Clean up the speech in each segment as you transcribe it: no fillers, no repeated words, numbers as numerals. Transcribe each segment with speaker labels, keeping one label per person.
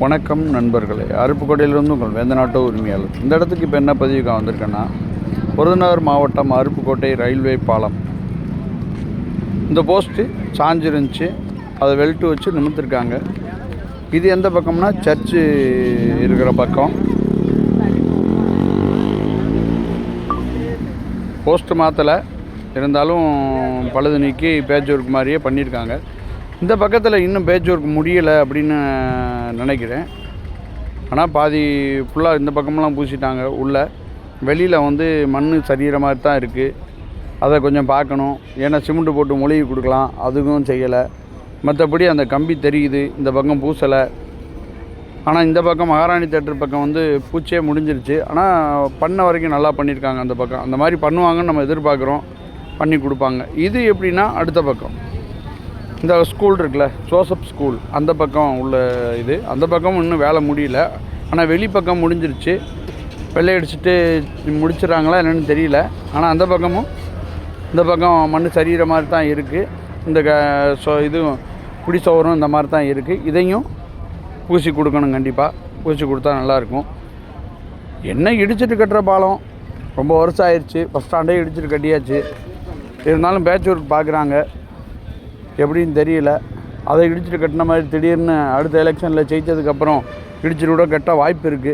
Speaker 1: வணக்கம் நண்பர்களே, அருப்புக்கோட்டையிலிருந்து உங்கள் வேந்தநாட்டு உரிமையாளர். இந்த இடத்துக்கு இப்போ என்ன பதிவுக்காக வந்திருக்கேன்னா, விருதுநகர் மாவட்டம் அருப்புக்கோட்டை ரயில்வே பாலம். இந்த போஸ்ட்டு சாஞ்சிருந்துச்சு, அதை வெல்ட்டு வச்சு நிமிர்த்திருக்காங்க. இது எந்த பக்கம்னா சர்ச்சு இருக்கிற பக்கம். போஸ்ட்டு மாற்றலை, இருந்தாலும் பழுது நீக்கி பேட்ச் ஒர்க் மாதிரியே பண்ணியிருக்காங்க. இந்த பக்கத்தில் இன்னும் பேட்ச் ஒர்க் முடியலை அப்படின்னு நினைக்கிறேன். ஆனால் பாதி ஃபுல்லாக இந்த பக்கமெல்லாம் பூசிட்டாங்க. உள்ளே வெளியில் மண் சரிகிற மாதிரி தான் இருக்குது. அதை கொஞ்சம் பார்க்கணும். ஏன்னா சிமெண்ட்டு போட்டு மொழிகி கொடுக்கலாம், அதுவும் செய்யலை. மற்றபடி அந்த கம்பி தெரியுது, இந்த பக்கம் பூசலை. ஆனால் இந்த பக்கம் மகாராணி தேட்டர் பக்கம் பூச்சியே முடிஞ்சிருச்சு. ஆனால் பண்ண வரைக்கும் நல்லா பண்ணியிருக்காங்க. அந்த பக்கம் அந்த மாதிரி பண்ணுவாங்கன்னு நம்ம எதிர்பார்க்குறோம், பண்ணி கொடுப்பாங்க. இது எப்படின்னா அடுத்த பக்கம் இந்த ஸ்கூல் இருக்குல்ல, ஜோசப் ஸ்கூல், அந்த பக்கம் உள்ள இது. அந்த பக்கம் இன்னும் வேலை முடியல, ஆனால் வெளிப்பக்கம் முடிஞ்சிருச்சு. வெள்ளை அடிச்சுட்டு முடிச்சிடறாங்களா என்னென்னு தெரியல. ஆனால் அந்த பக்கமும் இந்த பக்கம் மண் சரிகிற மாதிரி தான் இருக்குது. இந்த இதுவும் குடி சோறும் இந்த மாதிரி தான் இருக்குது. இதையும் பூசி கொடுக்கணும், கண்டிப்பாக பூசி கொடுத்தா நல்லாயிருக்கும். என்ன இடிச்சிட்டு கட்டுற பாலம், ரொம்ப வருஷம் ஆயிடுச்சு. பஸ் ஸ்டாண்டே இடிச்சிட்டு கட்டியாச்சு. இருந்தாலும் பேட்ச் ஒர்க் பார்க்குறாங்க, எப்படின்னு தெரியல. அதை இடிச்சிட்டு கட்டின மாதிரி திடீர்னு அடுத்த எலெக்ஷனில் ஜெயித்ததுக்கப்புறம் இடிச்சிட்டு கூட கட்ட வாய்ப்பு இருக்குது.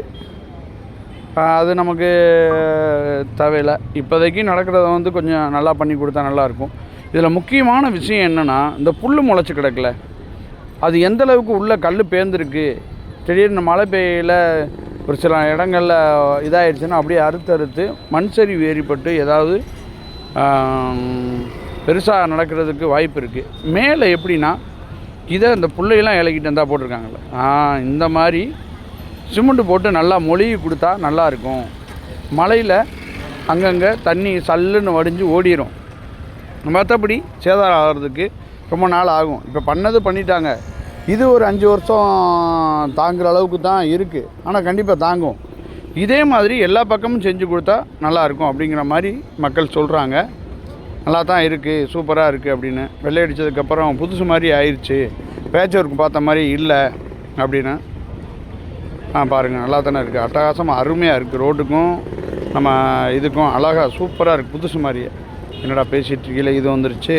Speaker 1: அது நமக்கு தேவையில்லை. இப்போதைக்கு நடக்கிறத கொஞ்சம் நல்லா பண்ணி கொடுத்தா நல்லாயிருக்கும். இதில் முக்கியமான விஷயம் என்னென்னா, இந்த புல் முளைச்சி கிடக்கல, அது எந்தளவுக்கு உள்ளே கல் பேர்ந்துருக்கு. திடீர்னு மழை பெய்யல ஒரு சில இடங்களில் இதாகிடுச்சுன்னா அப்படியே அறுத்து மண் சரிவு ஏறிப்பட்டு ஏதாவது பெருசாக நடக்கிறதுக்கு வாய்ப்பு இருக்குது. மேலே எப்படின்னா, இதை இந்த புள்ளையெல்லாம் இலக்கிட்டு இருந்தால் போட்டிருக்காங்கல்ல, இந்த மாதிரி சிமெண்ட்டு போட்டு நல்லா மொழிகி கொடுத்தா நல்லாயிருக்கும். மழையில் அங்கங்கே தண்ணி சல்லுன்னு வடிஞ்சு ஓடிடும். மற்றபடி சேதாரம் ஆகிறதுக்கு ரொம்ப நாள் ஆகும். இப்போ பண்ணிட்டாங்க. இது ஒரு 5 வருஷம் தாங்குகிற அளவுக்கு தான் இருக்குது. ஆனால் கண்டிப்பாக தாங்கும். இதே மாதிரி எல்லா பக்கமும் செஞ்சு கொடுத்தா நல்லாயிருக்கும் அப்படிங்கிற மாதிரி மக்கள் சொல்கிறாங்க. நல்லா தான் இருக்குது, சூப்பராக இருக்குது அப்படின்னு. வெள்ளை அடித்ததுக்கப்புறம் புதுசு மாதிரி ஆயிடுச்சு, பேட்ச் ஒர்க் பார்த்த மாதிரி இல்லை அப்படின்னு. பாருங்கள், நல்லா தானே இருக்குது. அட்டகாசமாக அருமையாக இருக்குது. ரோட்டுக்கும் நம்ம இதுக்கும் அழகாக சூப்பராக இருக்குது, புதுசு மாதிரியே. என்னடா பேசிகிட்டு கீழே இது வந்துருச்சு,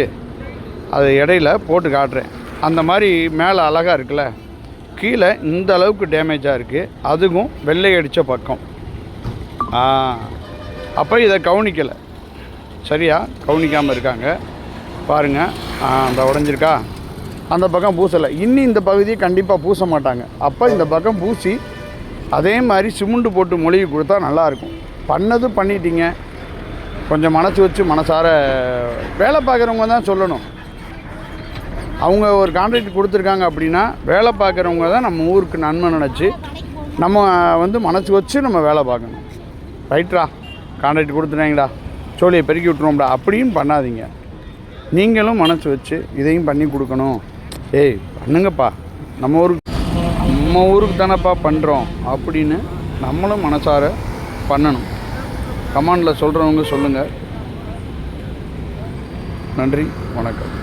Speaker 1: அது இடையில போட்டு காட்டுறேன். அந்த மாதிரி மேலே அழகாக இருக்குல்ல, கீழே இந்த அளவுக்கு டேமேஜாக இருக்குது. அதுவும் வெள்ளை அடித்த பக்கம். அப்போ இதை கவனிக்கலை, சரியாக கவனிக்காமல் இருக்காங்க. பாருங்கள், அந்த உடஞ்சிருக்கா, அந்த பக்கம் பூசலை. இன்னும் இந்த பகுதியை கண்டிப்பாக பூச மாட்டாங்க. அப்போ இந்த பக்கம் பூசி அதே மாதிரி சிமெண்ட்டு போட்டு மொழிகி கொடுத்தா நல்லாயிருக்கும். பண்ணிட்டீங்க, கொஞ்சம் மனசு வச்சு மனசார வேலை பார்க்குறவங்க தான் சொல்லணும். அவங்க ஒரு கான்ட்ராக்ட் கொடுத்துருக்காங்க அப்படின்னா வேலை பார்க்குறவங்க தான் நம்ம ஊருக்கு நன்மை நினச்சி நம்ம மனசு வச்சு நம்ம வேலை பார்க்கணும். ரைட்ரா, கான்ட்ராக்ட் கொடுத்துட்டாங்கடா, சோழியை பெருக்கி விட்டுருவோம்டா அப்படின்னு பண்ணாதீங்க. நீங்களும் மனசு வச்சு இதையும் பண்ணி கொடுக்கணும். பண்ணுங்கப்பா, நம்ம ஊருக்கு தானேப்பா பண்ணுறோம் அப்படின்னு நம்மளும் மனசார பண்ணணும். கமெண்டில் சொல்கிறவங்க சொல்லுங்கள். நன்றி, வணக்கம்.